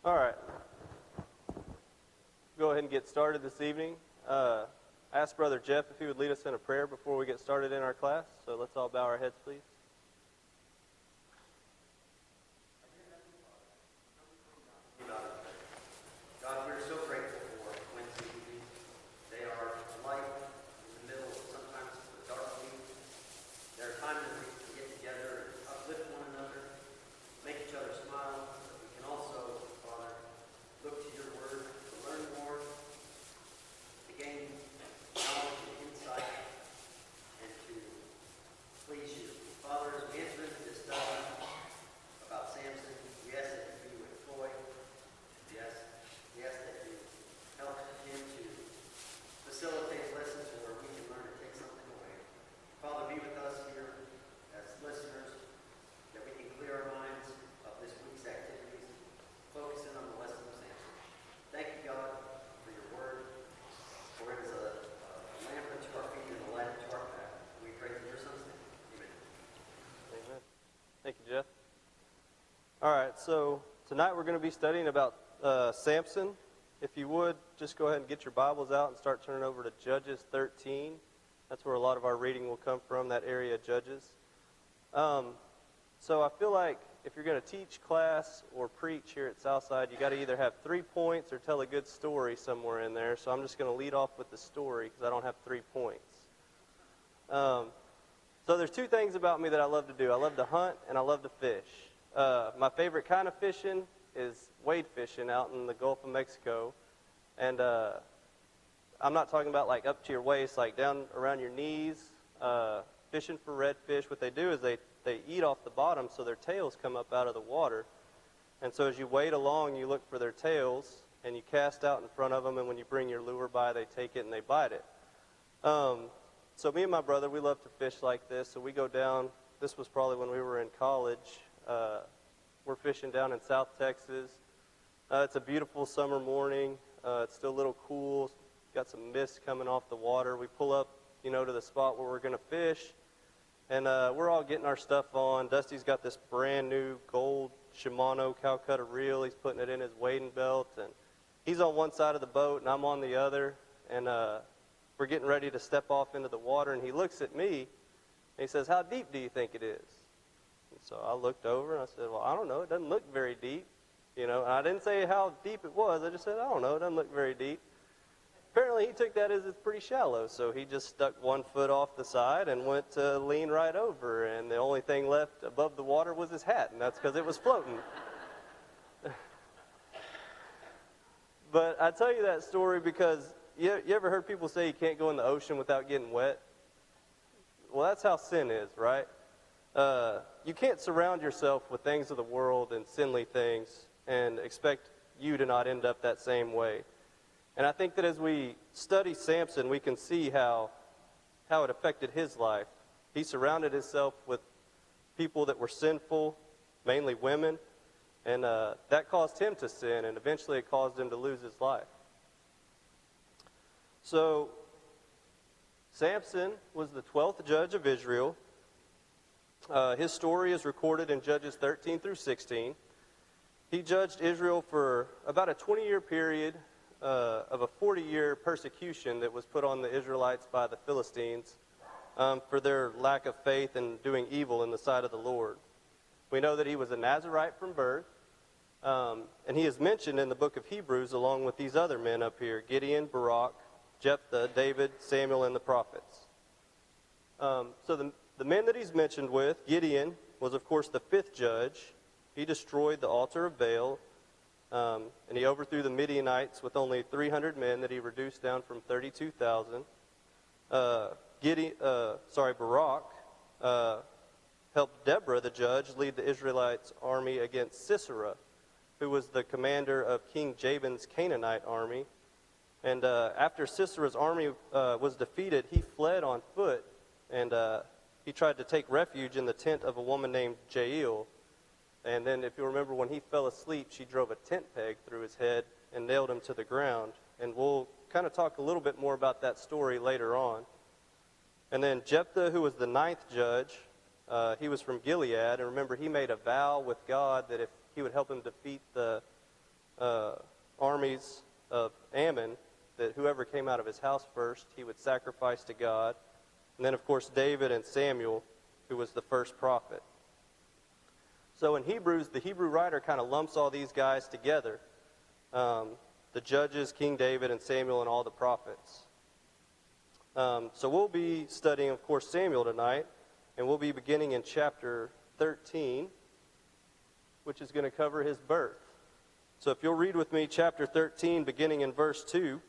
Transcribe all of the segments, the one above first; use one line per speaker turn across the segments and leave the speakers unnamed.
All right. Go ahead and get started this evening. Ask Brother Jeff if he would lead us in a prayer before we get started in our class. So let's all bow our heads, please.
God, we're so grateful for Wednesday evenings. They are a light in the middle of sometimes the dark week. They're a time that we can get together and uplift one another, make each other smile, but we can also, Father, look to your word to learn more, to gain knowledge and insight, and to please you. Father, as we enter into this study about Samson, we ask that you be with Troy. We ask that you help him to facilitate lessons where we can learn and take something away. Father, be with us here as listeners, that we can clear our minds of this week's activities, focusing on the lesson of Samson. Thank you, God, for your word, for it is a lamp unto our feet and a light unto our path. We pray in your son's name. Amen.
Amen. Thank you, Jeff. All right, so tonight we're going to be studying about Samson. If you would, just go ahead and get your Bibles out and start turning over to Judges 13. That's where a lot of our reading will come from, that area of Judges. So I feel like if you're going to teach class or preach here at Southside, you got to either have 3 points or tell a good story somewhere in there. So I'm just going to lead off with the story because I don't have 3 points. So there's 2 things about me that I love to do. I love to hunt and I love to fish. My favorite kind of fishing is wade fishing out in the Gulf of Mexico. And I'm not talking about like up to your waist, like down around your knees, fishing for redfish. What they do is they eat off the bottom so their tails come up out of the water. And so as you wade along, you look for their tails and you cast out in front of them, and when you bring your lure by, they take it and they bite it. So me and my brother, we love to fish like this. So we go down, this was probably when we were in college. We're fishing down in South Texas. It's a beautiful summer morning. It's still a little cool. Got some mist coming off the water. We pull up, to the spot where we're going to fish. And we're all getting our stuff on. Dusty's got this brand new gold Shimano Calcutta reel. He's putting it in his wading belt. And he's on one side of the boat and I'm on the other. And we're getting ready to step off into the water. And he looks at me and he says, "How deep do you think it is?" So I looked over and I said, "Well, I don't know. It doesn't look very deep." And I didn't say how deep it was. I just said, "I don't know. It doesn't look very deep." Apparently he took that as it's pretty shallow. So he just stuck 1 foot off the side and went to lean right over. And the only thing left above the water was his hat. And that's because it was floating. But I tell you that story because you ever heard people say you can't go in the ocean without getting wet? Well, that's how sin is, right? You can't surround yourself with things of the world and sinly things and expect you to not end up that same way. And I think that as we study Samson, we can see how it affected his life. He surrounded himself with people that were sinful, mainly women, and that caused him to sin, and eventually it caused him to lose his life. So Samson was the 12th judge of Israel. His story is recorded in Judges 13 through 16. He judged Israel for about a 20-year period of a 40-year persecution that was put on the Israelites by the Philistines for their lack of faith and doing evil in the sight of the Lord. We know that he was a Nazirite from birth, and he is mentioned in the book of Hebrews along with these other men up here, Gideon, Barak, Jephthah, David, Samuel, and the prophets. So the men that he's mentioned with, Gideon was, of course, the 5th judge. He destroyed the altar of Baal, and he overthrew the Midianites with only 300 men that he reduced down from 32,000. Barak helped Deborah, the judge, lead the Israelites' army against Sisera, who was the commander of King Jabin's Canaanite army. And after Sisera's army was defeated, he fled on foot, and he tried to take refuge in the tent of a woman named Jael. And then, if you remember, when he fell asleep, she drove a tent peg through his head and nailed him to the ground. And we'll kind of talk a little bit more about that story later on. And then Jephthah, who was the 9th judge, he was from Gilead. And remember, he made a vow with God that if he would help him defeat the armies of Ammon, that whoever came out of his house first, he would sacrifice to God. And then, of course, David and Samuel, who was the first prophet. So in Hebrews, the Hebrew writer kind of lumps all these guys together. The judges, King David and Samuel and all the prophets. So we'll be studying, of course, Samuel tonight. And we'll be beginning in chapter 13, which is going to cover his birth. So if you'll read with me chapter 13, beginning in verse 2.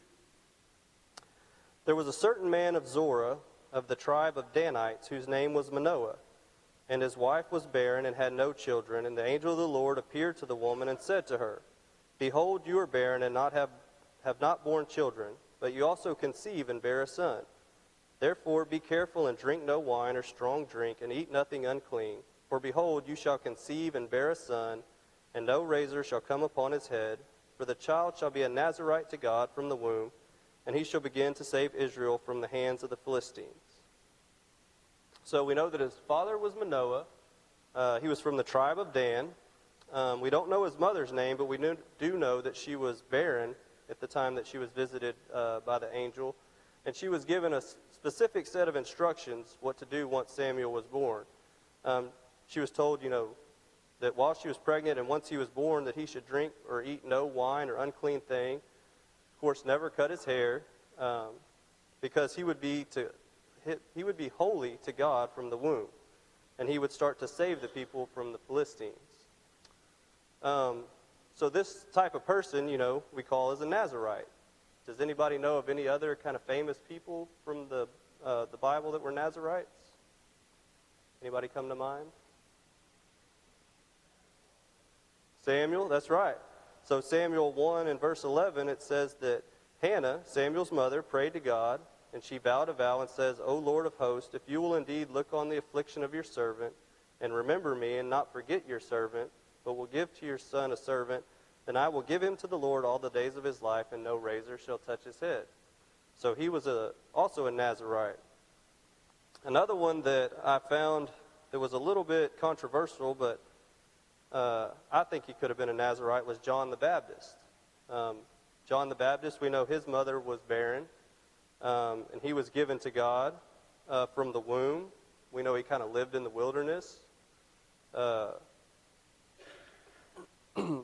There was a certain man of Zorah, of the tribe of Danites, whose name was Manoah. And his wife was barren and had no children. And the angel of the Lord appeared to the woman and said to her, Behold, you are barren and have not borne children, but you also conceive and bear a son. Therefore be careful and drink no wine or strong drink, and eat nothing unclean. For behold, you shall conceive and bear a son, and no razor shall come upon his head. For the child shall be a Nazarite to God from the womb, and he shall begin to save Israel from the hands of the Philistines. So we know that his father was Manoah. He was from the tribe of Dan. We don't know his mother's name, but we do know that she was barren at the time that she was visited by the angel. And she was given a specific set of instructions what to do once Samuel was born. She was told, that while she was pregnant and once he was born, that he should drink or eat no wine or unclean thing. Of course, never cut his hair, because he would be holy to God from the womb, and he would start to save the people from the Philistines. So this type of person, we call as a Nazarite. Does anybody know of any other kind of famous people from the Bible that were Nazarites? Anybody come to mind? Samuel, that's right. So Samuel 1 and verse 11, it says that Hannah, Samuel's mother, prayed to God, and she vowed a vow and says, O Lord of hosts, if you will indeed look on the affliction of your servant, and remember me, and not forget your servant, but will give to your son a servant, then I will give him to the Lord all the days of his life, and no razor shall touch his head. So he was also a Nazarite. Another one that I found that was a little bit controversial, but I think he could have been a Nazarite, was John the Baptist. John the Baptist, we know his mother was barren, and he was given to God from the womb. We know he kind of lived in the wilderness.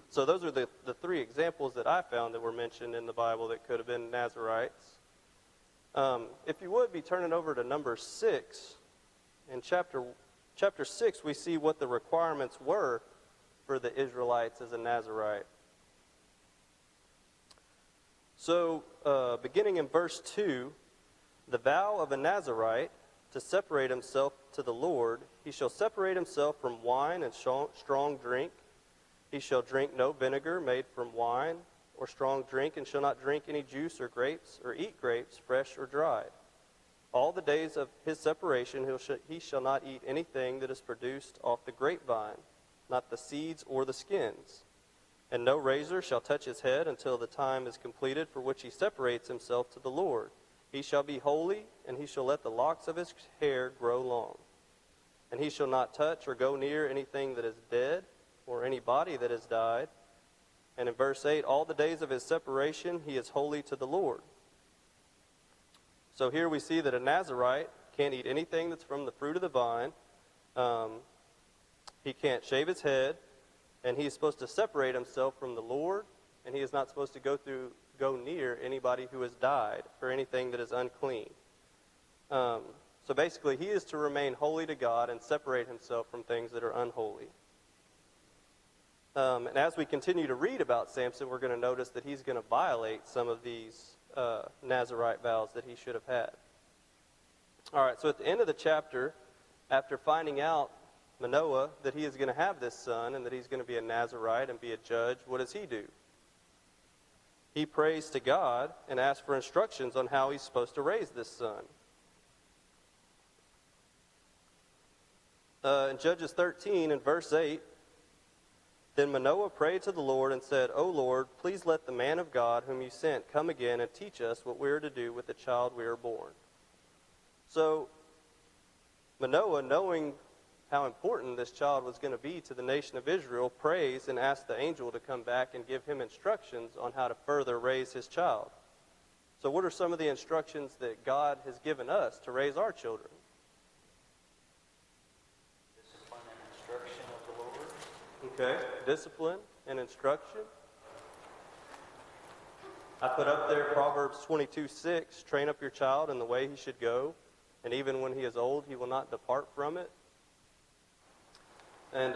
So those are the three examples that I found that were mentioned in the Bible that could have been Nazarites. If you would be turning over to number 6, in chapter 6 we see what the requirements were for the Israelites as a Nazarite. So beginning in verse 2, the vow of a Nazarite to separate himself to the Lord, he shall separate himself from wine and strong drink. He shall drink no vinegar made from wine or strong drink, and shall not drink any juice or grapes, or eat grapes, fresh or dried. All the days of his separation he shall not eat anything that is produced off the grapevine, not the seeds or the skins. And no razor shall touch his head until the time is completed for which he separates himself to the Lord. He shall be holy, and he shall let the locks of his hair grow long. And he shall not touch or go near anything that is dead, or any body that has died. And in verse 8, all the days of his separation he is holy to the Lord. So here we see that a Nazarite can't eat anything that's from the fruit of the vine. He can't shave his head, and he is supposed to separate himself from the Lord, and he is not supposed to go near anybody who has died or anything that is unclean. So basically, he is to remain holy to God and separate himself from things that are unholy. And as we continue to read about Samson, we're going to notice that he's going to violate some of these Nazarite vows that he should have had. All right, so at the end of the chapter, after finding out Manoah that he is going to have this son and that he's going to be a Nazarite and be a judge, what does he do? He prays to God and asks for instructions on how he's supposed to raise this son. In Judges 13, in verse 8, then Manoah prayed to the Lord and said, O Lord, please let the man of God whom you sent come again and teach us what we are to do with the child we are born. So Manoah, knowing how important this child was going to be to the nation of Israel, prays and asks the angel to come back and give him instructions on how to further raise his child. So what are some of the instructions that God has given us to raise our children?
Discipline and instruction of the Lord.
Okay, discipline and instruction. I put up there Proverbs 22:6, train up your child in the way he should go, and even when he is old, he will not depart from it. And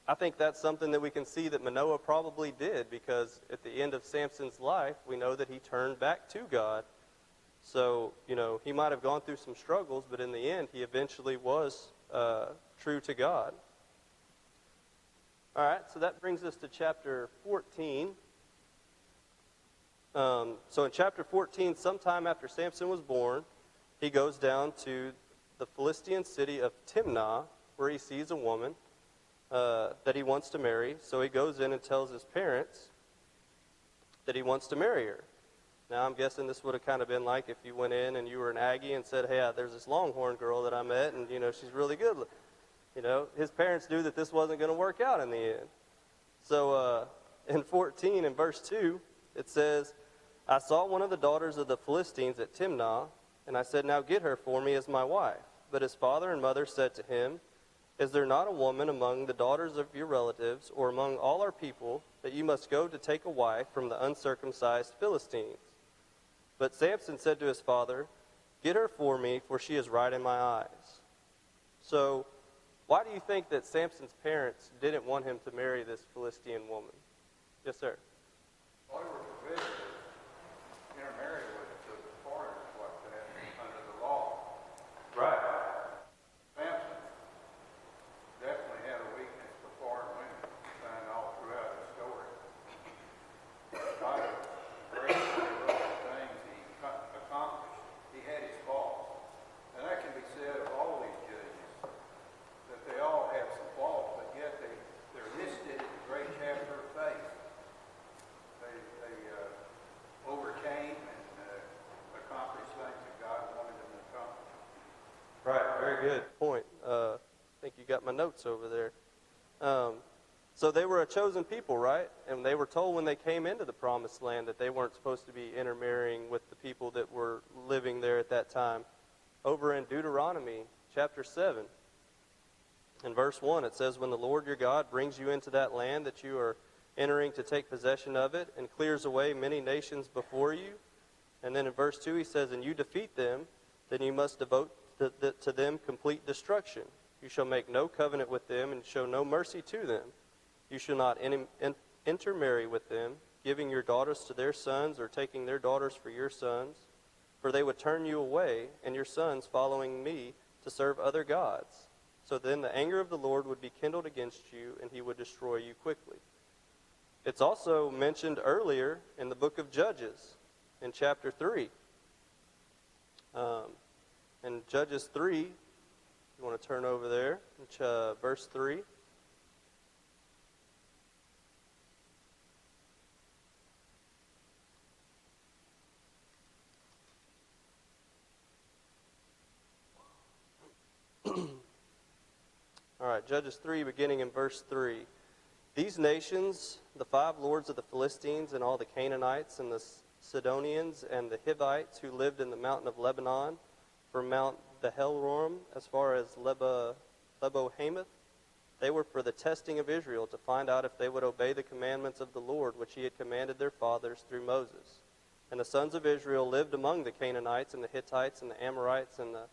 I think that's something that we can see that Manoah probably did, because at the end of Samson's life, we know that he turned back to God. So, he might have gone through some struggles, but in the end, he eventually was true to God. All right, so that brings us to chapter 14. So in chapter 14, sometime after Samson was born, he goes down to the Philistine city of Timnah, where he sees a woman that he wants to marry. So he goes in and tells his parents that he wants to marry her. Now, I'm guessing this would have kind of been like if you went in and you were an Aggie and said, hey, there's this Longhorn girl that I met, and, she's really good. His parents knew that this wasn't going to work out in the end. So in 14, in verse 2, it says, I saw one of the daughters of the Philistines at Timnah, and I said, now get her for me as my wife. But his father and mother said to him, is there not a woman among the daughters of your relatives or among all our people that you must go to take a wife from the uncircumcised Philistines? But Samson said to his father, get her for me, for she is right in my eyes. So why do you think that Samson's parents didn't want him to marry this Philistine woman? Yes, sir.
Well, they were forbidden to intermarry with the foreigners like that under the law.
Right.
Samson definitely had a weakness for foreign women, found all throughout his story. God was great for the things he accomplished. He had his faults. And that can be said of all these judges, that they all have some faults, but yet they're listed in the great chapter of faith. They overcame and accomplished things that God wanted them to accomplish.
Right, very good point. I think you got my notes over there. So they were a chosen people, right? And they were told when they came into the promised land that they weren't supposed to be intermarrying with the people that were living there at that time. Over in Deuteronomy chapter 7, in verse 1, it says, when the Lord your God brings you into that land that you are entering to take possession of it, and clears away many nations before you. And then in verse 2 he says, and you defeat them, then you must devote to them complete destruction. You shall make no covenant with them and show no mercy to them. You shall not intermarry with them, giving your daughters to their sons or taking their daughters for your sons, for they would turn you away, and your sons following me to serve other gods. So then the anger of the Lord would be kindled against you, and he would destroy you quickly. It's also mentioned earlier in the book of Judges, in chapter 3. In Judges 3, you want to turn over there, verse 3. All right, Judges 3, beginning in verse 3. These nations, the 5 lords of the Philistines and all the Canaanites and the Sidonians and the Hivites who lived in the mountain of Lebanon, from Mount Behelrorim as far as Lebo-Hamath, they were for the testing of Israel to find out if they would obey the commandments of the Lord which he had commanded their fathers through Moses. And the sons of Israel lived among the Canaanites and the Hittites and the Amorites and the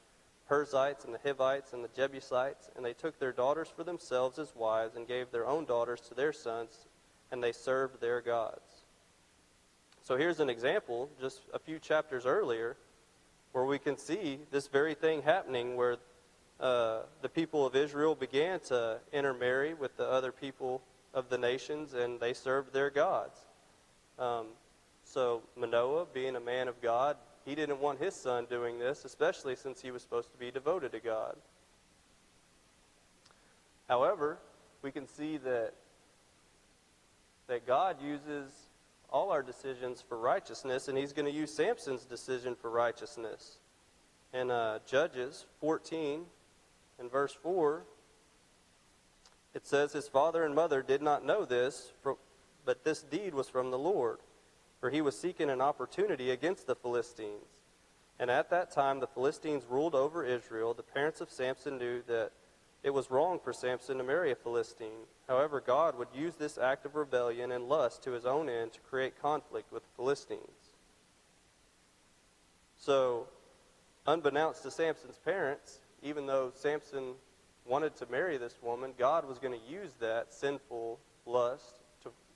Perizzites and the Hivites and the Jebusites, and they took their daughters for themselves as wives and gave their own daughters to their sons, and they served their gods. So here's an example, just a few chapters earlier, where we can see this very thing happening, where the people of Israel began to intermarry with the other people of the nations, and they served their gods. So Manoah, being a man of God, he didn't want his son doing this, especially since he was supposed to be devoted to God. However, we can see that God uses all our decisions for righteousness, and he's going to use Samson's decision for righteousness. In Judges 14, in verse 4, It says his father and mother did not know this, but this deed was from the Lord, for he was seeking an opportunity against the Philistines. And at that time the Philistines ruled over Israel. The parents of Samson knew that it was wrong for Samson to marry a Philistine. However, God would use this act of rebellion and lust to his own end to create conflict with the Philistines. So, unbeknownst to Samson's parents, even though Samson wanted to marry this woman, God was going to use that sinful lust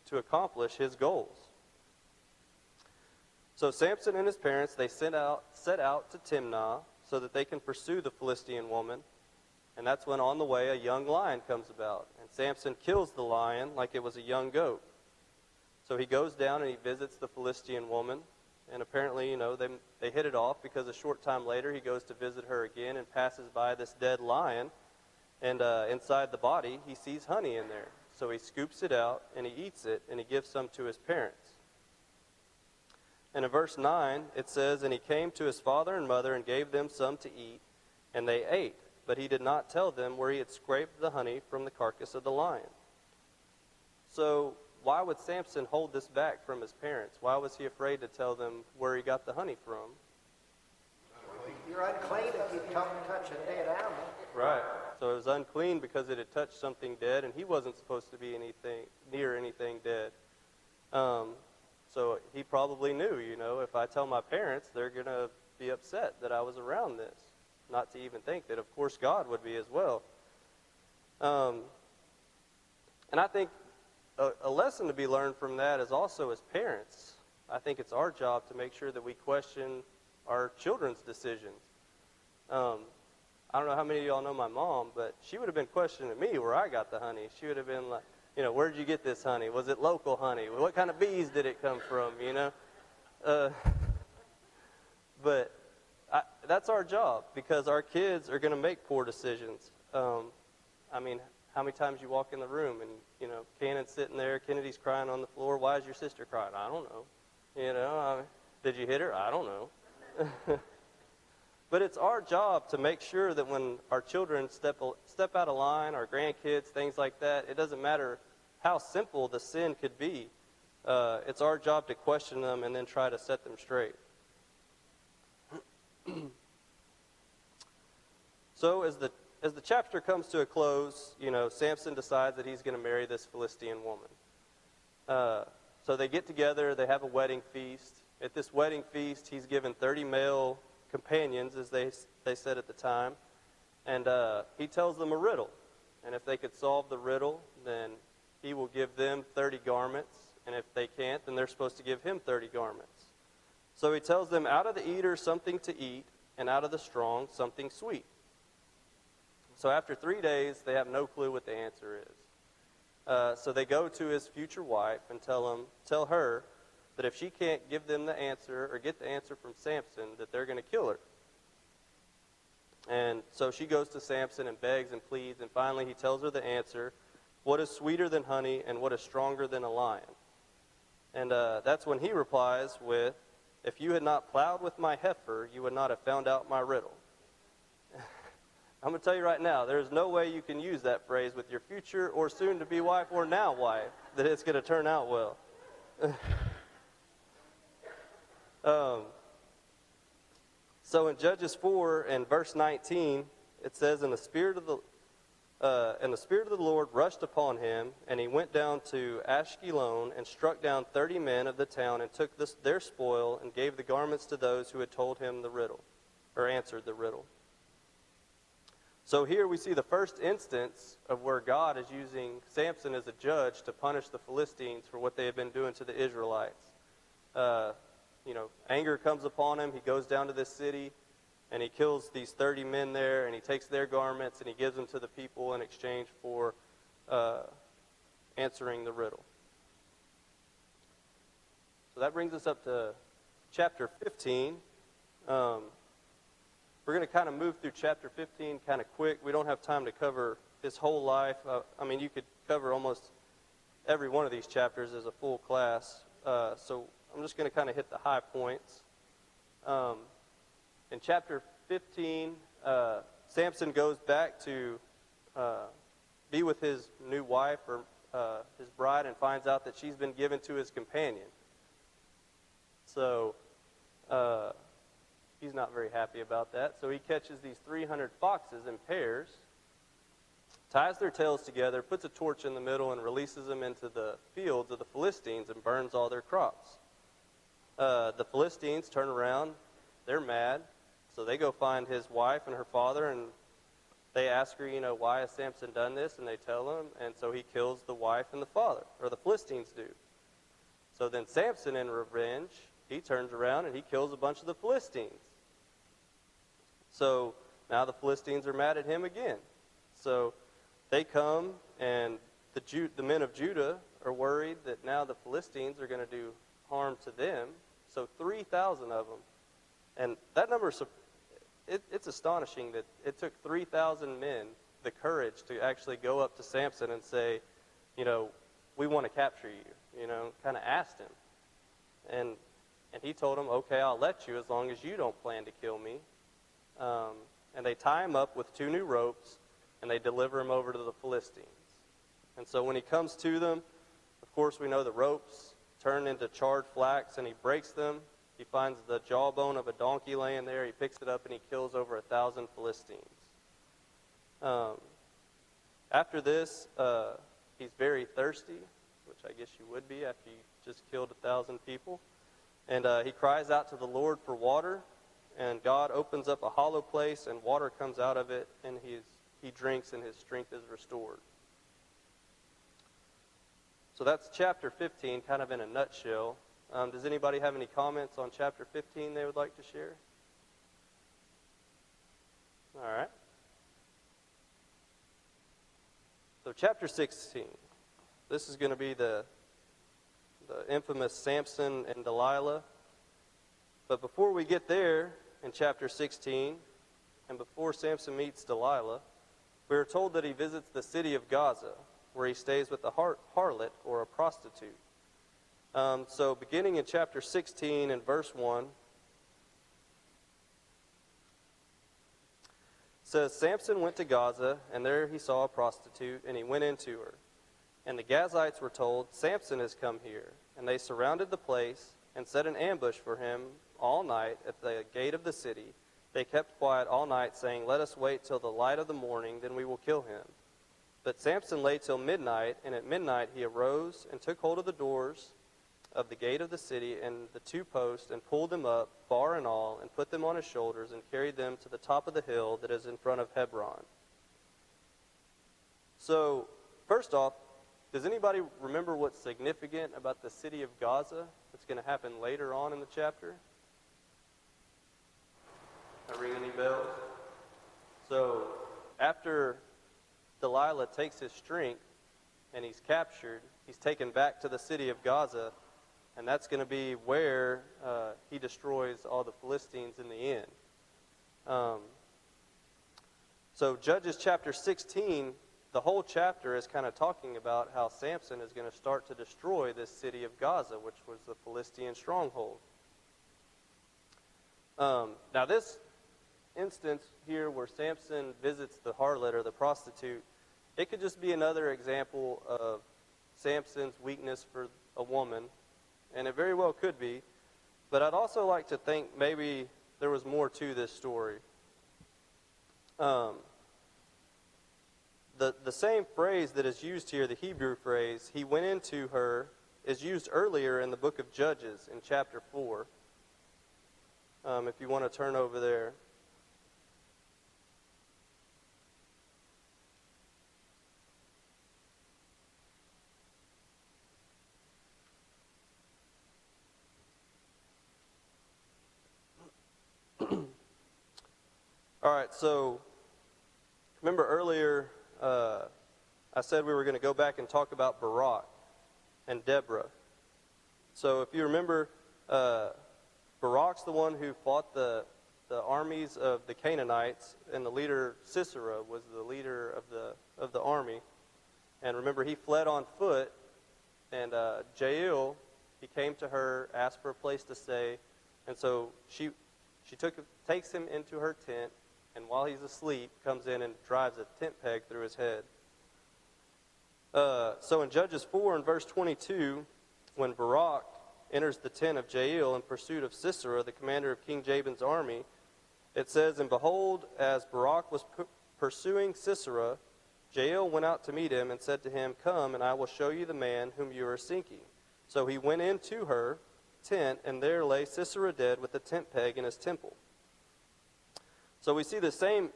to accomplish his goals. So Samson and his parents, they set out to Timnah so that they can pursue the Philistine woman. And that's when on the way a young lion comes about. And Samson kills the lion like it was a young goat. So he goes down and he visits the Philistine woman. And apparently, they hit it off, because a short time later he goes to visit her again and passes by this dead lion. And inside the body, he sees honey in there. So he scoops it out and he eats it and he gives some to his parents. And in verse 9, it says, "And he came to his father and mother and gave them some to eat, and they ate. But he did not tell them where he had scraped the honey from the carcass of the lion." So why would Samson hold this back from his parents? Why was he afraid to tell them where he got the honey from?
You're unclean if you touch a dead animal.
Right. So it was unclean because it had touched something dead, and he wasn't supposed to be near anything dead. So he probably knew, if I tell my parents, they're going to be upset that I was around this. Not to even think that, of course, God would be as well. And I think a lesson to be learned from that is also as parents. I think it's our job to make sure that we question our children's decisions. I don't know how many of y'all know my mom, but she would have been questioning me where I got the honey. She would have been like, where'd you get this honey? Was it local honey? What kind of bees did it come from, But that's our job, because our kids are going to make poor decisions. How many times you walk in the room and, Cannon's sitting there, Kennedy's crying on the floor. Why is your sister crying? I don't know. Did you hit her? I don't know. But it's our job to make sure that when our children step out of line, our grandkids, things like that, it doesn't matter how simple the sin could be. It's our job to question them and then try to set them straight. So as the chapter comes to a close, Samson decides that he's going to marry this Philistine woman. So they get together, they have a wedding feast. At this wedding feast, he's given 30 male companions, as they said at the time, and he tells them a riddle. And if they could solve the riddle, then he will give them 30 garments, and if they can't, then they're supposed to give him 30 garments. So he tells them, out of the eater something to eat, and out of the strong something sweet. So after 3 days, they have no clue what the answer is. So they go to his future wife and tell her that if she can't give them the answer or get the answer from Samson, that they're going to kill her. And so she goes to Samson and begs and pleads, and finally he tells her the answer: what is sweeter than honey and what is stronger than a lion? And that's when he replies with, "If you had not plowed with my heifer, you would not have found out my riddle." I'm going to tell you right now, there's no way you can use that phrase with your future or soon-to-be wife or now wife that it's going to turn out well. So in Judges 4 and verse 19, it says, "And the Spirit of the Lord rushed upon him, and he went down to Ashkelon and struck down 30 men of the town and took their spoil and gave the garments to those who had told him the riddle, or answered the riddle." So here we see the first instance of where God is using Samson as a judge to punish the Philistines for what they have been doing to the Israelites. Anger comes upon him. He goes down to this city, and he kills these 30 men there, and he takes their garments, and he gives them to the people in exchange for answering the riddle. So that brings us up to chapter 15. We're going to kind of move through chapter 15 kind of quick. We don't have time to cover his whole life. You could cover almost every one of these chapters as a full class. So I'm just going to kind of hit the high points. In chapter 15, Samson goes back to be with his new wife or his bride and finds out that she's been given to his companion. So he's not very happy about that. So he catches these 300 foxes in pairs, ties their tails together, puts a torch in the middle, and releases them into the fields of the Philistines and burns all their crops. The Philistines turn around. They're mad. So they go find his wife and her father, and they ask her, why has Samson done this? And they tell him, and so he kills the wife and the father, or the Philistines do. So then Samson, in revenge, he turns around and he kills a bunch of the Philistines. So now the Philistines are mad at him again. So they come, and the men of Judah are worried that now the Philistines are going to do harm to them. So 3,000 of them. And that number, it's astonishing that it took 3,000 men the courage to actually go up to Samson and say, we want to capture you, kind of asked him. And he told him, okay, I'll let you as long as you don't plan to kill me. And they tie him up with 2 new ropes, and they deliver him over to the Philistines. And so when he comes to them, of course we know the ropes turn into charred flax, and he breaks them. He finds the jawbone of a donkey laying there. He picks it up, and he kills over 1,000 Philistines. After this, he's very thirsty, which I guess you would be after you just killed 1,000 people. And he cries out to the Lord for water, and God opens up a hollow place, and water comes out of it, and he drinks, and his strength is restored. So that's chapter 15, kind of in a nutshell. Does anybody have any comments on chapter 15 they would like to share? All right. So chapter 16. This is going to be the infamous Samson and Delilah. But before we get there in chapter 16, and before Samson meets Delilah, we are told that he visits the city of Gaza, where he stays with a harlot or a prostitute. So beginning in chapter 16 and verse 1, says, Samson went to Gaza, and there he saw a prostitute, and he went into her. And the Gazites were told, Samson has come here. And they surrounded the place and set an ambush for him all night at the gate of the city. They kept quiet all night, saying, let us wait till the light of the morning, then we will kill him. But Samson lay till midnight, and at midnight he arose and took hold of the doors of the gate of the city and the 2 posts, and pulled them up, bar and all, and put them on his shoulders, and carried them to the top of the hill that is in front of Hebron. So, first off, does anybody remember what's significant about the city of Gaza that's going to happen later on in the chapter? Not ring any bells? So, after Delilah takes his strength and he's captured, he's taken back to the city of Gaza, and that's going to be where he destroys all the Philistines in the end. So Judges chapter 16, the whole chapter is kind of talking about how Samson is going to start to destroy this city of Gaza, which was the Philistine stronghold. Now this instance here where Samson visits the harlot or the prostitute, it could just be another example of Samson's weakness for a woman, and it very well could be. But I'd also like to think maybe there was more to this story. The same phrase that is used here, the Hebrew phrase, he went into her, is used earlier in the book of Judges in chapter 4. If you want to turn over there. All right, so remember earlier I said we were going to go back and talk about Barak and Deborah. So if you remember, Barak's the one who fought the armies of the Canaanites, and the leader Sisera was the leader of the army. And remember, he fled on foot, and Jael, he came to her, asked for a place to stay, and so she takes him into her tent, and while he's asleep, comes in and drives a tent peg through his head. So in Judges 4 and verse 22, when Barak enters the tent of Jael in pursuit of Sisera, the commander of King Jabin's army, it says, "And behold, as Barak was pursuing Sisera, Jael went out to meet him and said to him, 'Come, and I will show you the man whom you are seeking.' So he went into her tent, and there lay Sisera dead with a tent peg in his temple." So we see the same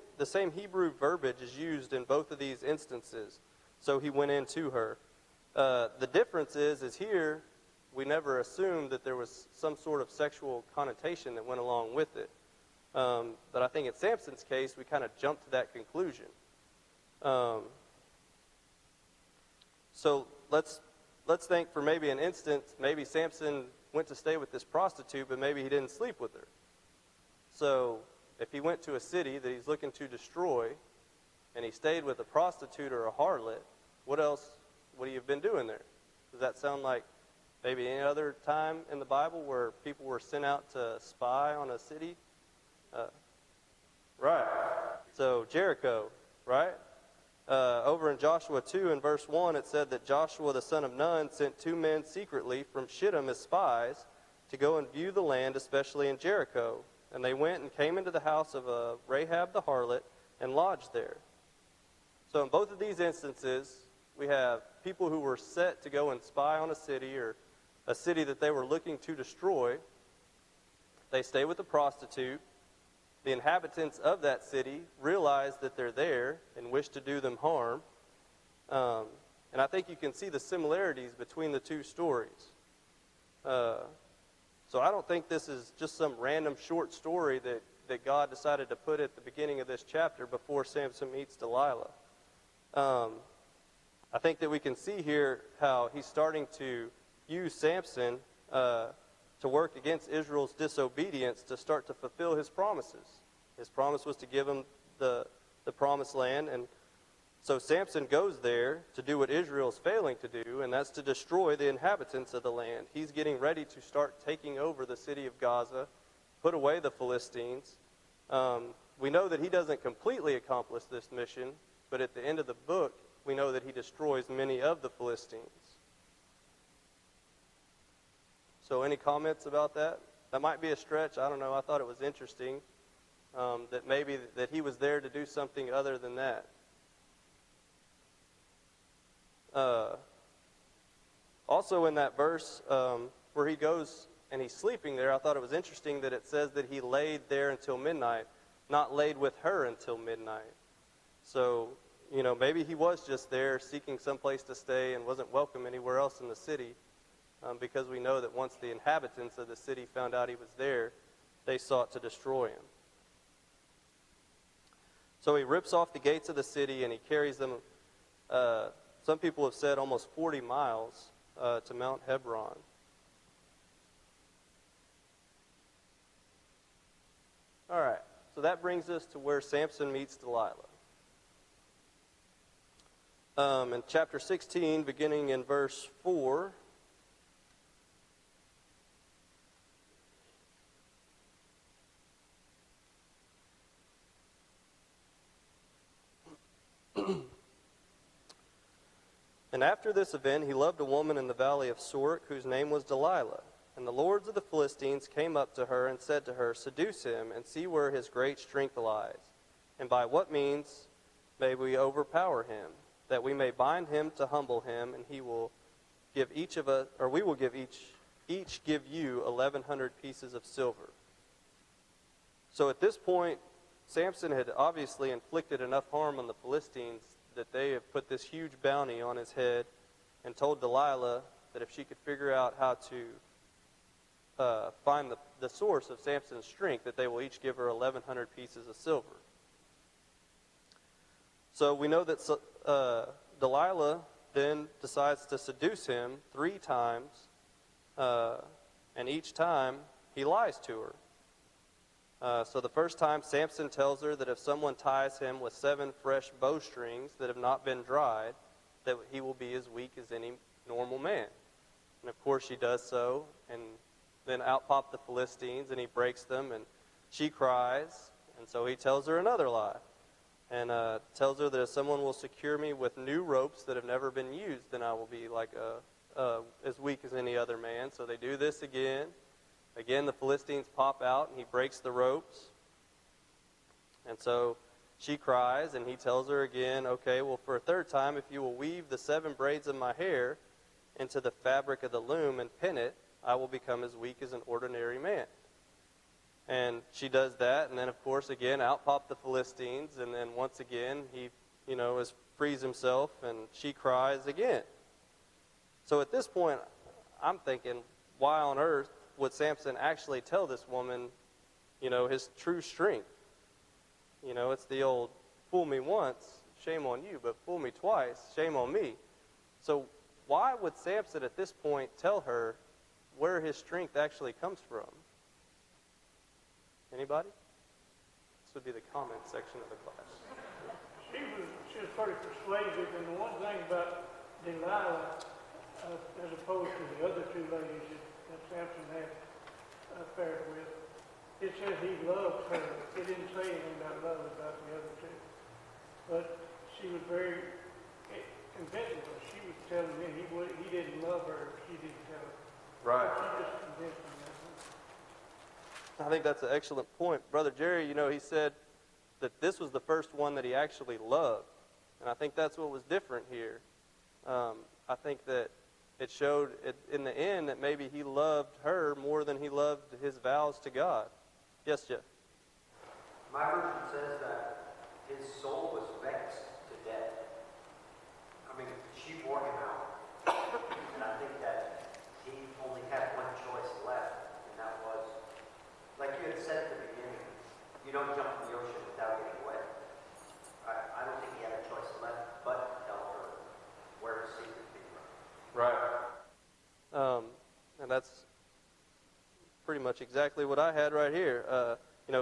Hebrew verbiage is used in both of these instances. So he went into her. The difference is here we never assumed that there was some sort of sexual connotation that went along with it. But I think in Samson's case, we kind of jumped to that conclusion. So let's think for maybe an instance, maybe Samson went to stay with this prostitute, but maybe he didn't sleep with her. So if he went to a city that he's looking to destroy, and he stayed with a prostitute or a harlot, what else would he have been doing there? Does that sound like maybe any other time in the Bible where people were sent out to spy on a city? Right. So Jericho, right? Over in Joshua 2 and verse 1, it said that Joshua the son of Nun sent 2 men secretly from Shittim as spies to go and view the land, especially in Jericho. And they went and came into the house of Rahab the harlot and lodged there. So in both of these instances, we have people who were set to go and spy on a city or a city that they were looking to destroy. They stay with a prostitute. The inhabitants of that city realize that they're there and wish to do them harm. And I think you can see the similarities between the two stories. So I don't think this is just some random short story that God decided to put at the beginning of this chapter before Samson meets Delilah. I think that we can see here how he's starting to use Samson to work against Israel's disobedience to start to fulfill his promises. His promise was to give him the promised land, and so Samson goes there to do what Israel's failing to do, and that's to destroy the inhabitants of the land. He's getting ready to start taking over the city of Gaza, put away the Philistines. We know that he doesn't completely accomplish this mission, but at the end of the book, we know that he destroys many of the Philistines. So any comments about that? That might be a stretch. I don't know. I thought it was interesting that maybe that he was there to do something other than that. Also in that verse where he goes and he's sleeping there, I thought it was interesting that it says that he laid there until midnight, not laid with her until midnight. So, maybe he was just there seeking some place to stay and wasn't welcome anywhere else in the city, because we know that once the inhabitants of the city found out he was there, they sought to destroy him. So he rips off the gates of the city and he carries them, some people have said almost 40 miles to Mount Hebron. All right, so that brings us to where Samson meets Delilah. In chapter 16, beginning in verse 4, "And after this event, he loved a woman in the valley of Sorek, whose name was Delilah. And the lords of the Philistines came up to her and said to her, 'Seduce him, and see where his great strength lies. And by what means may we overpower him, that we may bind him to humble him, and he will give each of us, or we will give each give you 1,100 pieces of silver.'" So at this point, Samson had obviously inflicted enough harm on the Philistines that they have put this huge bounty on his head and told Delilah that if she could figure out how to find the source of Samson's strength, that they will each give her 1,100 pieces of silver. So we know that Delilah then decides to seduce him 3 times, and each time he lies to her. So the first time, Samson tells her that if someone ties him with 7 fresh bowstrings that have not been dried, that he will be as weak as any normal man. And of course she does so, and then out pop the Philistines, and he breaks them, and she cries, and so he tells her another lie. and tells her that if someone will secure me with new ropes that have never been used, then I will be like as weak as any other man. So they do this again. Again, the Philistines pop out, and he breaks the ropes. And so she cries, and he tells her again, okay, well, for a third time, if you will weave the 7 braids of my hair into the fabric of the loom and pin it, I will become as weak as an ordinary man. And she does that, and then, of course, again, out pop the Philistines, and then once again, he, frees himself, and she cries again. So at this point, I'm thinking, why on earth would Samson actually tell this woman, his true strength? It's the old, fool me once, shame on you, but fool me twice, shame on me. So why would Samson at this point tell her where his strength actually comes from? Anybody? This would be the comment section of the class.
She was pretty persuasive, and the one thing about Delilah, as opposed to the other 2 ladies that Samson had affair with, it says he loved her. It didn't say anything about love about the other 2. But she was very convincing. She was telling me he didn't love her. She didn't tell her.
Right.
She just convinced him that way.
I think that's an excellent point. Brother Jerry, he said that this was the first one that he actually loved. And I think that's what was different here. I think that it showed in the end that maybe he loved her more than he loved his vows to God. Yes, Jeff?
My version says that his soul was vexed to death. I mean, she wore him out. And I think that he only had one choice left, and that was, like you had said at the beginning, you don't jump in the ocean without getting wet. I don't think he had a choice left but to tell her where his secret came from.
Right. And that's pretty much exactly what I had right here.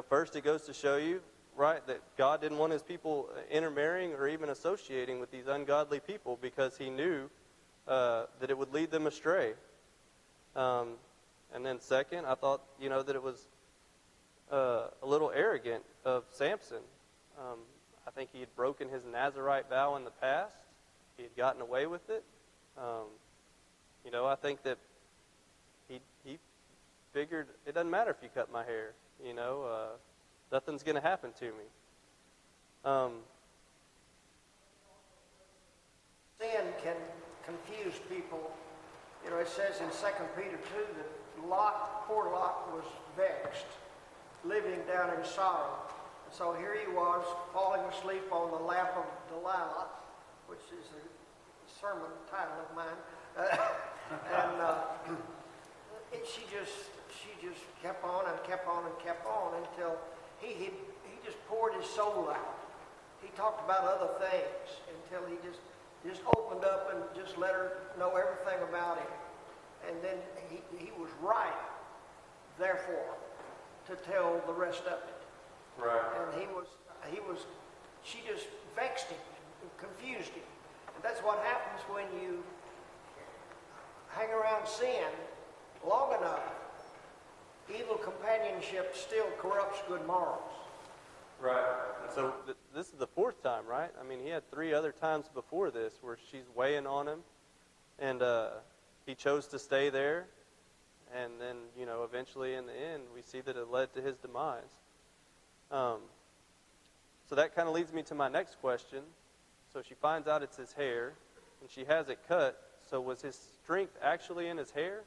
First it goes to show you, right, that God didn't want his people intermarrying or even associating with these ungodly people because he knew that it would lead them astray. And then second, I thought, that it was a little arrogant of Samson. I think he had broken his Nazirite vow in the past. He had gotten away with it. I think that he figured it doesn't matter if you cut my hair. Nothing's going to happen to me.
Sin can confuse people. It says in 2 Peter 2 that poor Lot was vexed, living down in sorrow. And so here he was, falling asleep on the lap of Delilah, which is a sermon title of mine. And she just kept on and kept on and kept on until he just poured his soul out. He talked about other things until he just opened up and just let her know everything about him. And then he was right, therefore, to tell the rest of it.
Right.
And she just vexed him, confused him. And that's what happens when you hang around sin long enough. Evil companionship still corrupts good morals.
Right. So this is the 4th time, right? I mean, he had 3 other times before this where she's weighing on him, and he chose to stay there. And then, eventually in the end, we see that it led to his demise. So that kind of leads me to my next question. So she finds out it's his hair, and she has it cut. So was his strength actually in his hair?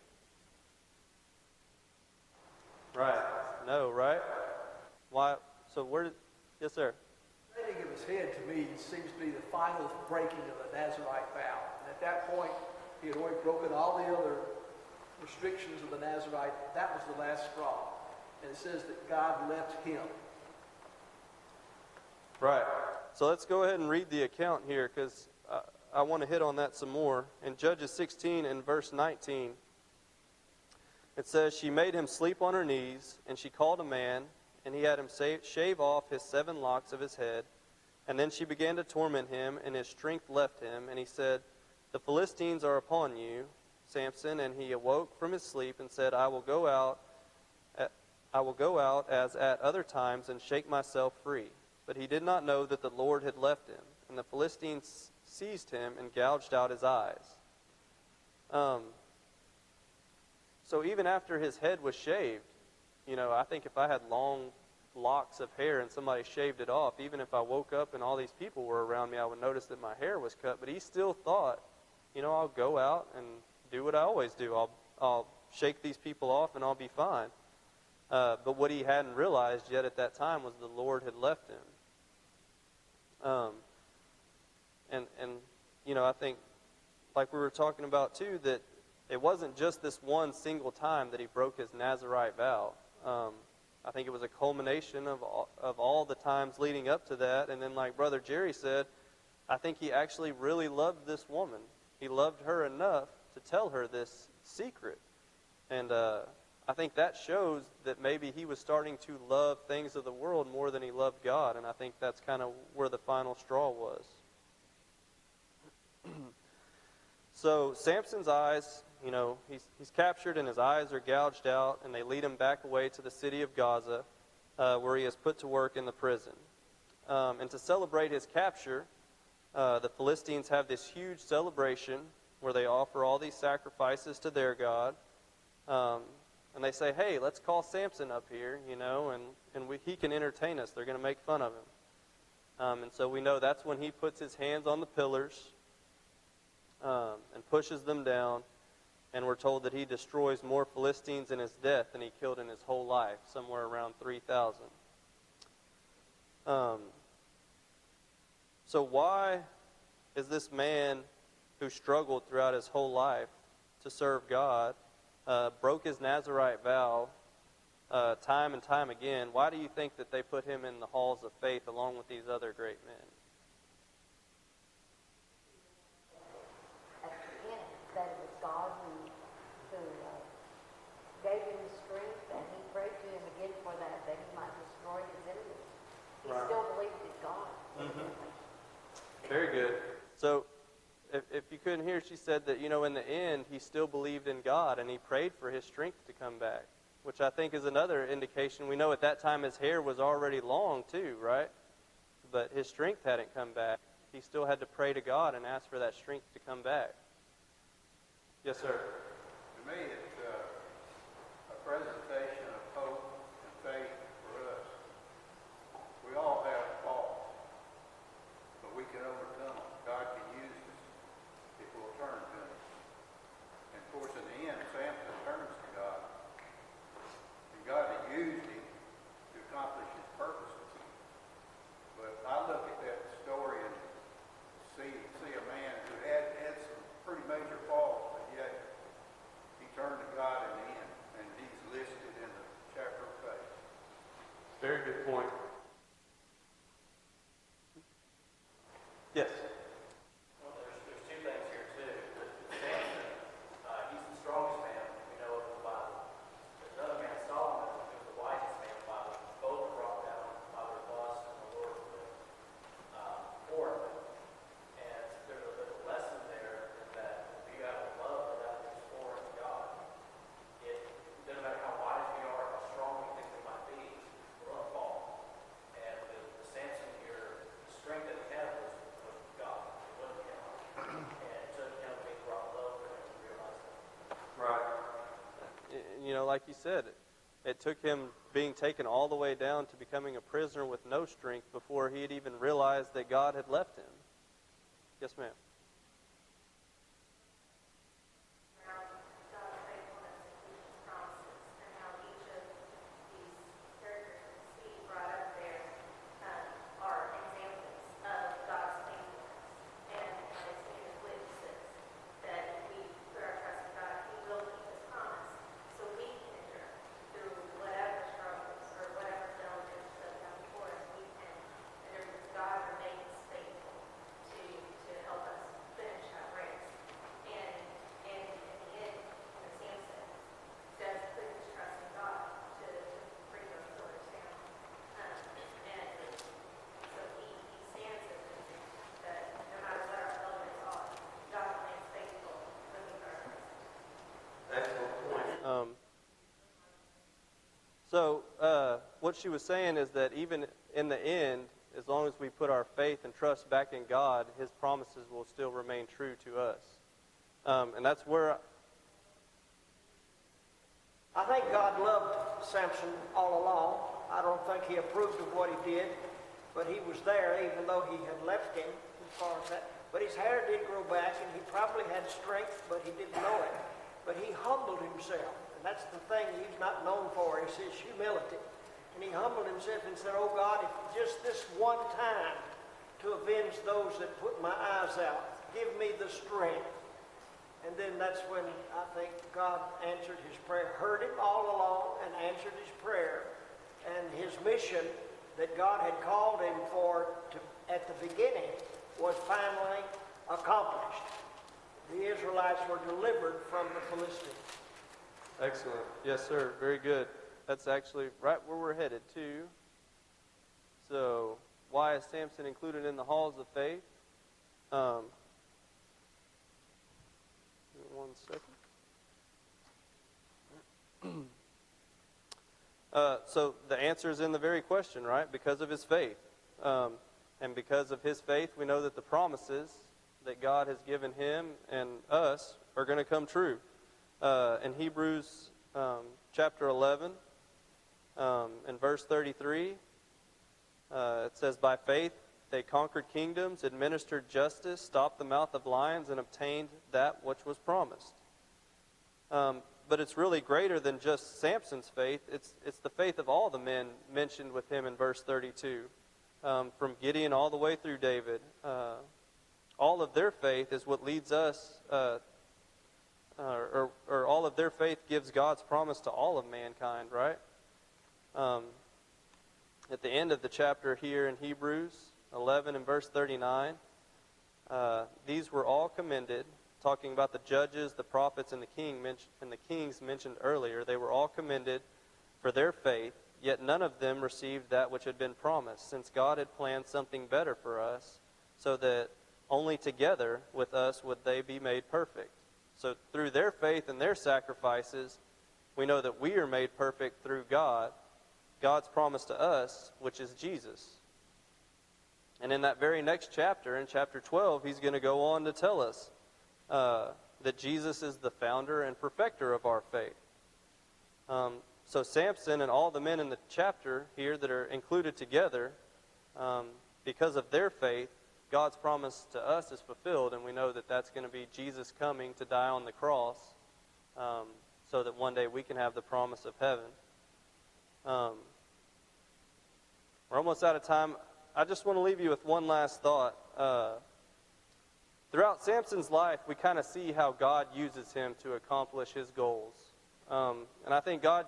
Right. No, right? Why? So where did... Yes, sir.
The cutting of his head, to me, seems to be the final breaking of the Nazirite vow. And at that point, he had already broken all the other restrictions of the Nazirite. That was the last straw. And it says that God left him.
Right. So let's go ahead and read the account here because I want to hit on that some more. In Judges 16 and verse 19, it says, she made him sleep on her knees, and she called a man, and he had him shave off his 7 locks of his head. And then she began to torment him, and his strength left him. And he said, the Philistines are upon you, Samson. And he awoke from his sleep and said, I will go out as at other times and shake myself free. But he did not know that the Lord had left him. And the Philistines seized him and gouged out his eyes. So even after his head was shaved, I think if I had long locks of hair and somebody shaved it off, even if I woke up and all these people were around me, I would notice that my hair was cut. But he still thought, I'll go out and do what I always do. I'll shake these people off and I'll be fine. But what he hadn't realized yet at that time was the Lord had left him. I think, like we were talking about too, that it wasn't just this one single time that he broke his Nazirite vow. I think it was a culmination of all the times leading up to that. And then, like Brother Jerry said, I think he actually really loved this woman. He loved her enough to tell her this secret. And I think that shows that maybe he was starting to love things of the world more than he loved God. And I think that's kind of where the final straw was. So Samson's eyes, he's captured and his eyes are gouged out, and they lead him back away to the city of Gaza, where he is put to work in the prison. And to celebrate his capture, the Philistines have this huge celebration where they offer all these sacrifices to their God. And they say, hey, let's call Samson up here, and he can entertain us. They're going to make fun of him. And so we know that's when he puts his hands on the pillars and pushes them down. And we're told that he destroys more Philistines in his death than he killed in his whole life, somewhere around 3,000. So why is this man who struggled throughout his whole life to serve God, broke his Nazirite vow time and time again, why do you think that they put him in the halls of faith along with these other great men?
At the end, that it was God who gave him the strength, and he prayed to him again for that he might destroy his enemies. He
Right.
still believed in God.
Very good. So if you couldn't hear, she said that, in the end, he still believed in God, and he prayed for his strength to come back, which I think is another indication. We know at that time his hair was already long too, right? But his strength hadn't come back. He still had to pray to God and ask for that strength to come back. Yes, sir.
To me, it's a presentation of hope and faith for us. We all have faults, but we can overcome them. God can use us if we'll turn to Him. And of course, in the end, Samson turns to God. And God had used him to accomplish his purposes. But I look at that story and see a man who had some pretty major faults, but yet he turned to God in the end, and he's listed in the chapter of faith.
Very good point. Yes.
Well, there's two things here too. Samson, he's the strongest man we know of in the Bible. There's another man, Solomon, who's the wisest man in the Bible. Both were brought down by their lust, and the Lord for them. And there's a lesson there in that if you have a love for that which is foreign to God, it doesn't matter how wise we are, how strong we think we might be, we're going to fall. And the Samson here, the strength that he had was God. It wasn't him. And it took him being brought love for him to realize that.
Right. Like you said, it took him being taken all the way down to becoming a prisoner with no strength before he had even realized that God had left him. Yes, ma'am.
Around God's faithfulness and his promises, and how each of these characters that Steve brought up there are examples of God's faithfulness. And they stand as witnesses that if we put our trust in God, He will keep His promise. So we can endure through whatever struggles or whatever challenges that come before us. We can endure because God remains faithful to help us finish that race. And in the end, Samson does put his trust in God to bring those pillars down. And so he stands as an example that no matter what our elements are, God remains faithful regardless.
Excellent point. So what she was saying is that even in the end, as long as we put our faith and trust back in God, His promises will still remain true to us. And that's where
I think God loved Samson all along. I don't think he approved of what he did, but he was there even though he had left him as far as that. But his hair did grow back, and he probably had strength, but he didn't know it. But he humbled himself, and that's the thing he's not known for, is his humility. And he humbled himself and said, "Oh God, if just this one time to avenge those that put my eyes out, give me the strength." And then that's when I think God answered his prayer, heard him all along and answered his prayer. And his mission that God had called him for at the beginning was finally accomplished. The Israelites were delivered from the Philistines.
Excellent. Yes, sir. Very good. That's actually right where we're headed to. So, why is Samson included in the halls of faith? Give me 1 second. So the answer is in the very question, right? Because of his faith. And because of his faith, we know that the promises that God has given him and us are going to come true. In Hebrews chapter 11, in verse 33, it says, "By faith they conquered kingdoms, administered justice, stopped the mouth of lions, and obtained that which was promised." But it's really greater than just Samson's faith. It's the faith of all the men mentioned with him in verse 32. From Gideon all the way through David. All of their faith is what leads us, or all of their faith gives God's promise to all of mankind, right? At the end of the chapter here in Hebrews 11 and verse 39, these were all commended, talking about the judges, the prophets, and the kings mentioned earlier. They were all commended for their faith, yet none of them received that which had been promised, since God had planned something better for us, so that only together with us would they be made perfect. So through their faith and their sacrifices, we know that we are made perfect through God, God's promise to us, which is Jesus. And in that very next chapter, in chapter 12, he's going to go on to tell us that Jesus is the founder and perfecter of our faith. So Samson and all the men in the chapter here that are included together, because of their faith, God's promise to us is fulfilled, and we know that that's going to be Jesus coming to die on the cross, so that one day we can have the promise of heaven. We're almost out of time. I just want to leave you with one last thought. Throughout Samson's life, we kind of see how God uses him to accomplish his goals. And I think God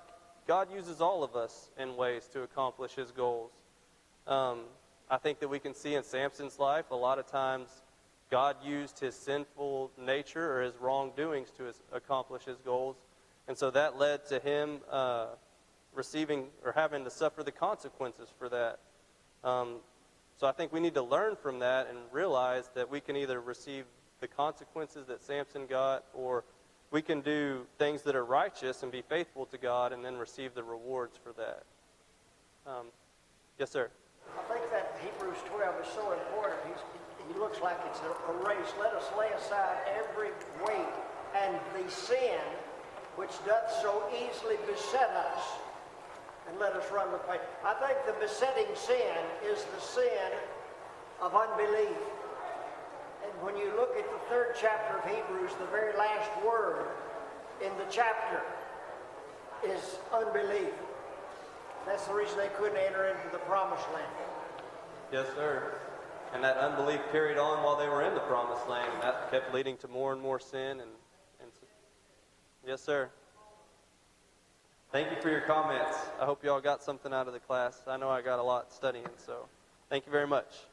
uses all of us in ways to accomplish his goals. I think that we can see in Samson's life, a lot of times God used his sinful nature or his wrongdoings to accomplish his goals. And so that led to him receiving or having to suffer the consequences for that. So I think we need to learn from that and realize that we can either receive the consequences that Samson got, or we can do things that are righteous and be faithful to God and then receive the rewards for that. Yes, sir.
I think that Hebrews 12 is so important. He looks like it's a race. Let us lay aside every weight and the sin which doth so easily beset us, and let us run with faith. I think the besetting sin is the sin of unbelief. And when you look at the 3rd chapter of Hebrews, the very last word in the chapter is unbelief. That's the reason they couldn't enter into the promised land.
Yes, sir. And that unbelief carried on while they were in the promised land, and that kept leading to more and more sin. And yes, sir. Thank you for your comments. I hope you all got something out of the class. I know I got a lot studying, so thank you very much.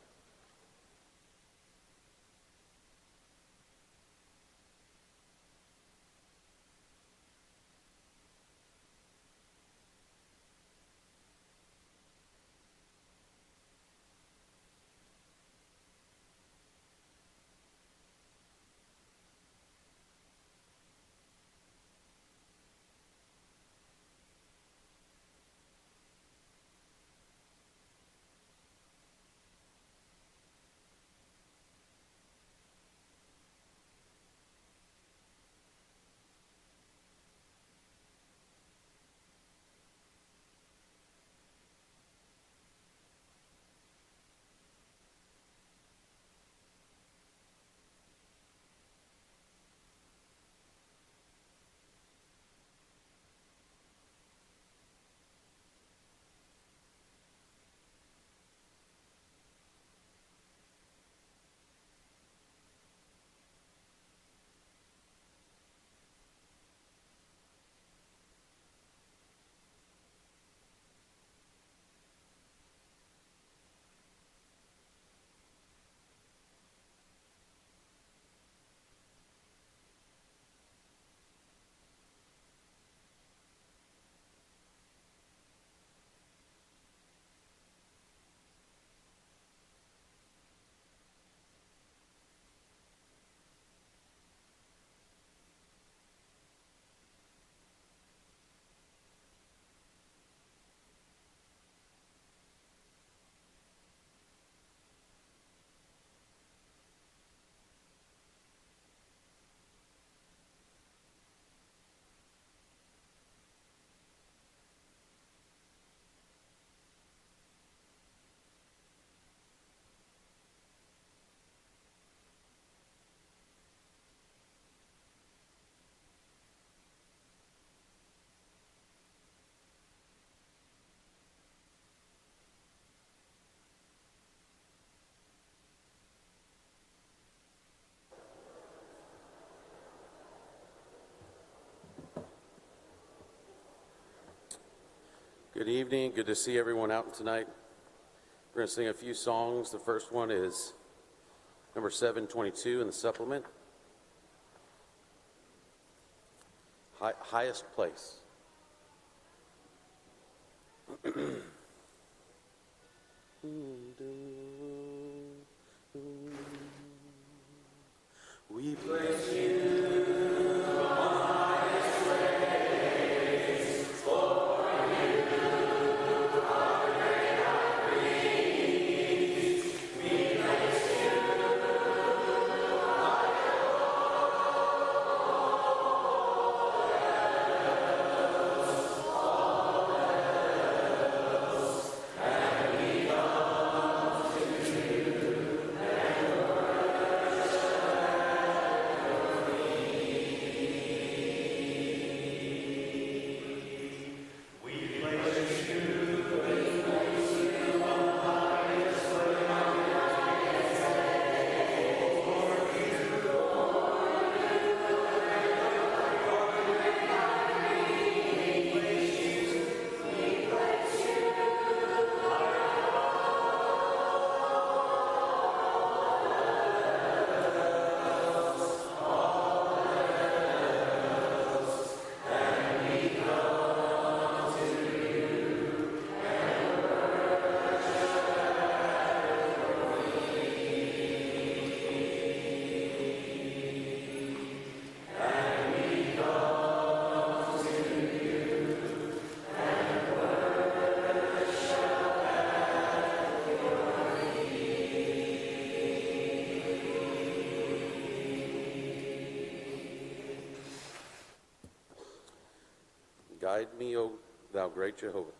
Good evening. Good to see everyone out tonight. We're going to sing a few songs. The first one is number 722 in the supplement. Highest Place. We place you. Guide me, O thou great Jehovah.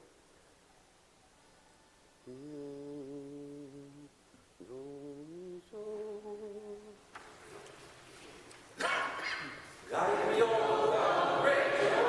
Guide me, O thou great Jehovah.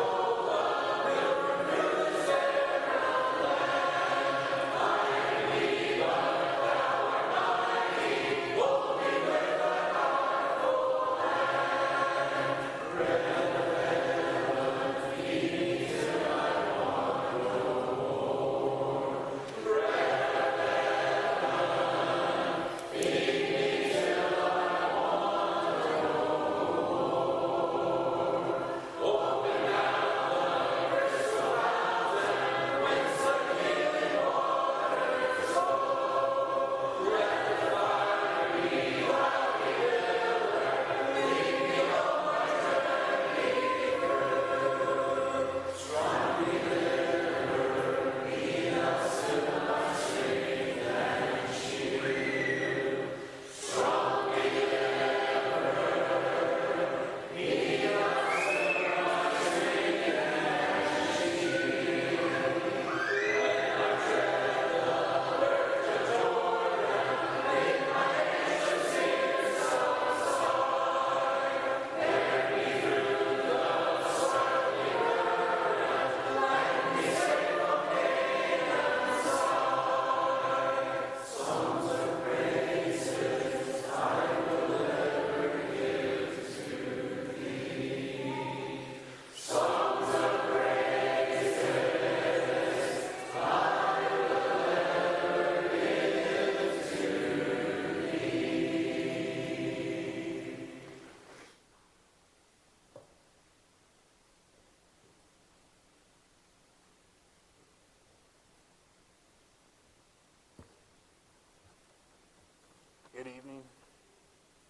Good evening.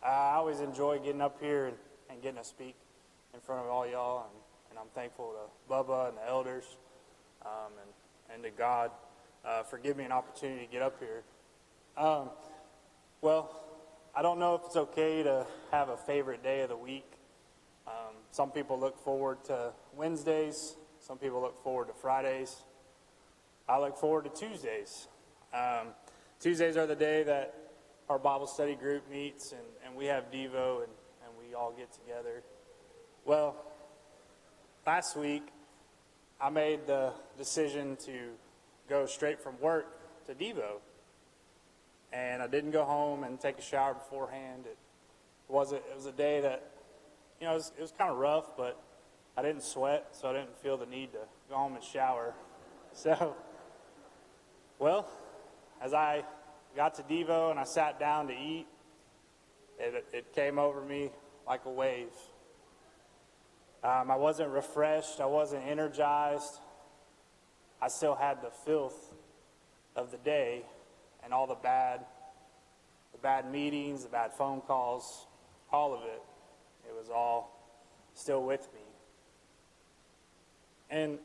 I always enjoy getting up here and getting to speak in front of all y'all, and I'm thankful to Bubba and the elders and to God for giving me an opportunity to get up here. Well, I don't know if it's okay to have a favorite day of the week. Some people look forward to Wednesdays. Some people look forward to Fridays. I look forward to Tuesdays. Tuesdays are the day that our Bible study group meets, and we have Devo, and we all get together. Well, last week, I made the decision to go straight from work to Devo. And I didn't go home and take a shower beforehand. It was a day that, it was kind of rough, but I didn't sweat, so I didn't feel the need to go home and shower. So, well, as I got to Devo and I sat down to eat, it came over me like a wave. I wasn't refreshed. I wasn't energized. I still had the filth of the day and all the bad meetings, the bad phone calls, all of it. It was all still with me. And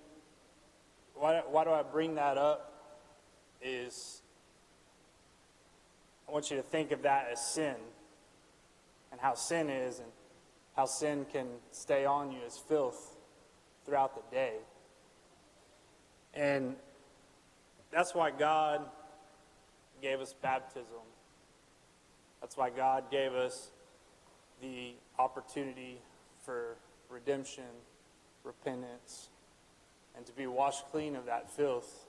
why do I bring that up is I want you to think of that as sin and how sin is and how sin can stay on you as filth throughout the day. And that's why God gave us baptism. That's why God gave us the opportunity for redemption, repentance, and to be washed clean of that filth,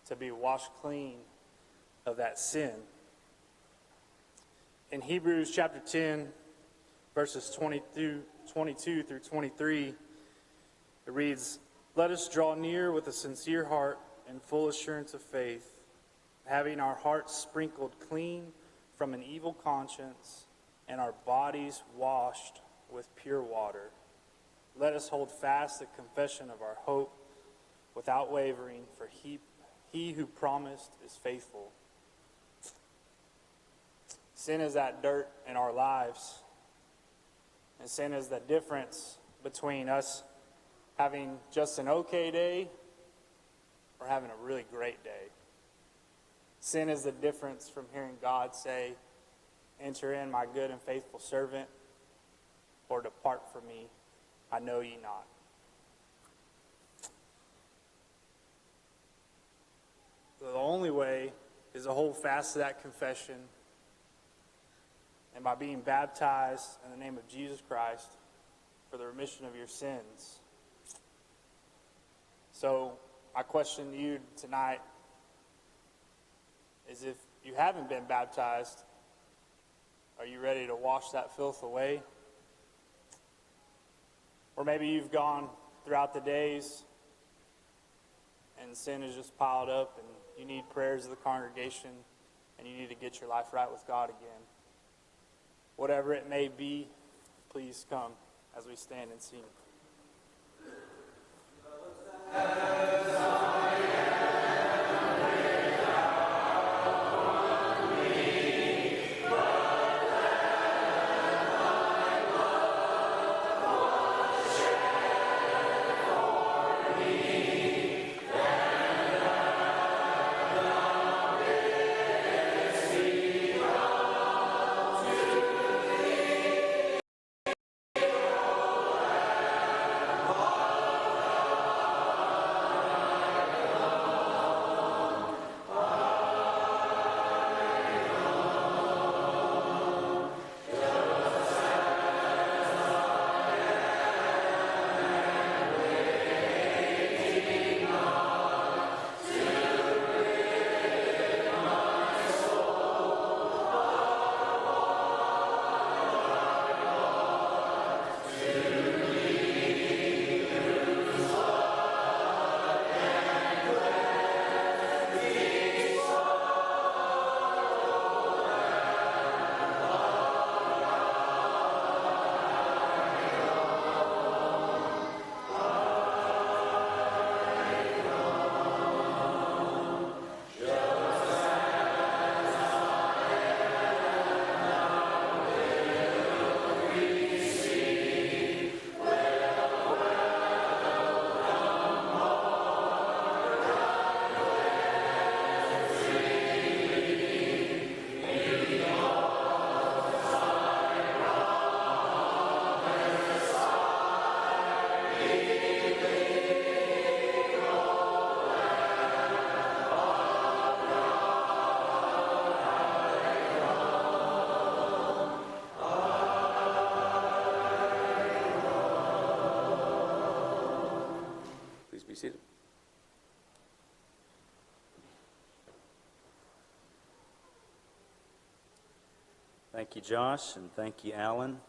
to be washed clean of that sin. In Hebrews chapter 10, verses 22 through 23, it reads, "Let us draw near with a sincere heart and full assurance of faith, having our hearts sprinkled clean from an evil conscience and our bodies washed with pure water. Let us hold fast the confession of our hope without wavering, for he who promised is faithful." Sin is that dirt in our lives. And sin is the difference between us having just an okay day or having a really great day. Sin is the difference from hearing God say, "Enter in, my good and faithful servant," or "Depart from me, I know ye not." So the only way is to hold fast to that confession, and by being baptized in the name of Jesus Christ for the remission of your sins. So my question to you tonight is, if you haven't been baptized, are you ready to wash that filth away? Or maybe you've gone throughout the days and sin is just piled up and you need prayers of the congregation and you need to get your life right with God again. Whatever it may be, please come as we stand and sing.
Be seated.
Thank you, Josh, and thank you, Alan,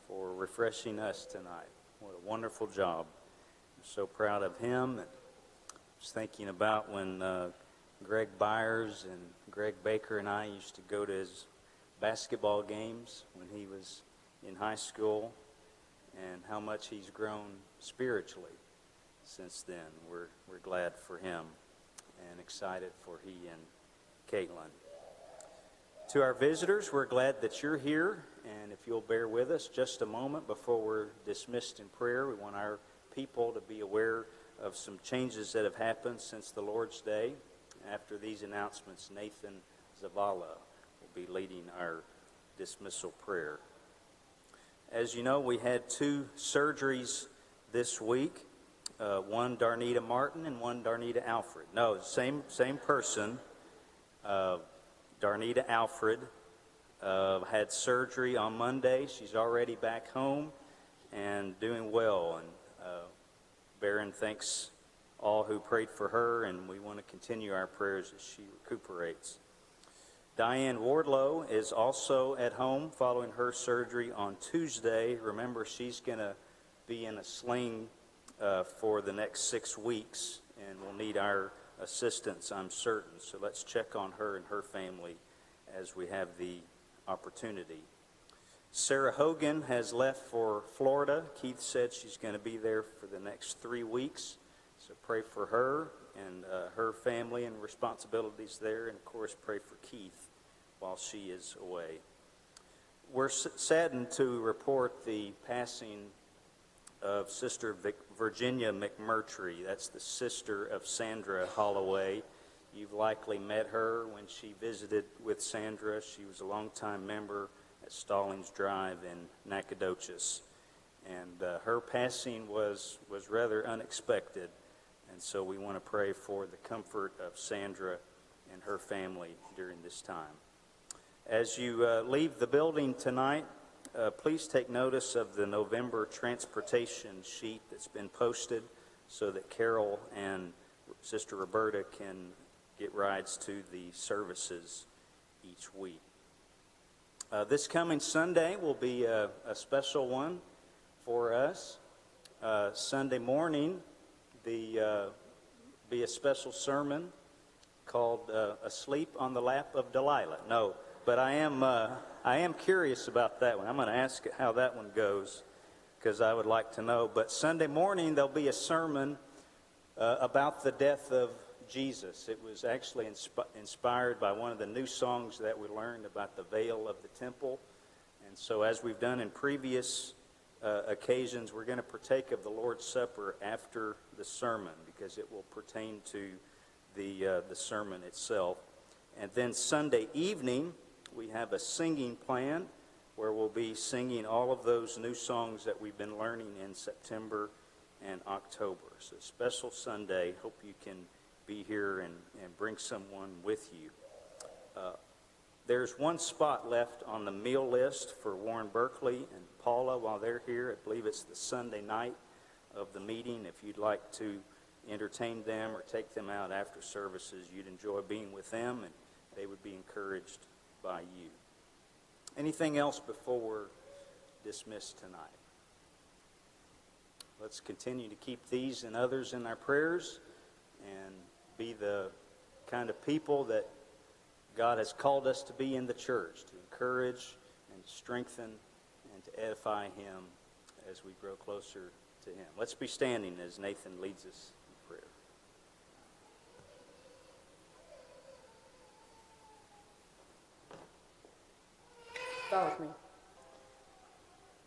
for refreshing us tonight. What a wonderful job. I'm so proud of him and was thinking about when Greg Byers and Greg Baker and I used to go to his basketball games when he was in high school, and how much he's grown spiritually since then. We're glad for him and excited for he and Caitlin. To our visitors, we're glad that you're here, and if you'll bear with us just a moment before we're dismissed in prayer, we want our people to be aware of some changes that have happened since the Lord's Day. After these announcements, Nathan Zavala will be leading our dismissal prayer. As you know, we had 2 surgeries this week, one Darnita Martin and one Darnita Alfred. No, same person. Darnita Alfred had surgery on Monday. She's already back home and doing well. And Barron thanks all who prayed for her, and we want to continue our prayers as she recuperates. Diane Wardlow is also at home following her surgery on Tuesday. Remember, she's going to be in a sling for the next 6 weeks and will need our assistance, I'm certain. So let's check on her and her family as we have the opportunity. Sarah Hogan has left for Florida. Keith said she's going to be there for the next 3 weeks. So pray for her and her family and responsibilities there. And, of course, pray for Keith while she is away. We're saddened to report the passing of Sister Virginia McMurtry. That's the sister of Sandra Holloway. You've likely met her when she visited with Sandra. She was a longtime member at Stallings Drive in Nacogdoches. And her passing was rather unexpected. And so we want to pray for the comfort of Sandra and her family during this time. As you leave the building tonight, please take notice of the November transportation sheet that's been posted so that Carol and Sister Roberta can get rides to the services each week. This coming Sunday will be a special one for us. Sunday morning, be a special sermon called Asleep on the Lap of Delilah. No, but I am curious about that one. I'm going to ask how that one goes because I would like to know. But Sunday morning, there'll be a sermon about the death of Jesus. It was actually inspired by one of the new songs that we learned about the veil of the temple. And so as we've done in previous occasions, we're going to partake of the Lord's Supper after the sermon because it will pertain to the sermon itself. And then Sunday evening, we have a singing plan where we'll be singing all of those new songs that we've been learning in September and October. So special Sunday. Hope you can be here and bring someone with you. There's one spot left on the meal list for Warren Berkeley and Paula while they're here. I believe it's the Sunday night of the meeting. If you'd like to entertain them or take them out after services, you'd enjoy being with them, and they would be encouraged by you. Anything else before we're dismissed tonight? Let's continue to keep these and others in our prayers and be the kind of people that God has called us to be in the church, to encourage and strengthen and to edify Him as we grow closer to Him. Let's be standing as Nathan leads us in prayer.
Bow with me.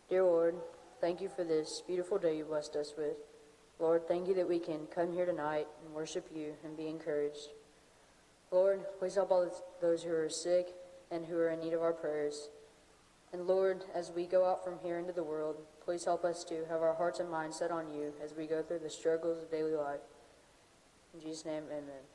Dear Lord, thank you for this beautiful day you blessed us with. Lord, thank you that we can come here tonight and worship you and be encouraged. Lord, please help all those who are sick and who are in need of our prayers. And Lord, as we go out from here into the world, please help us to have our hearts and minds set on you as we go through the struggles of daily life. In Jesus' name, amen.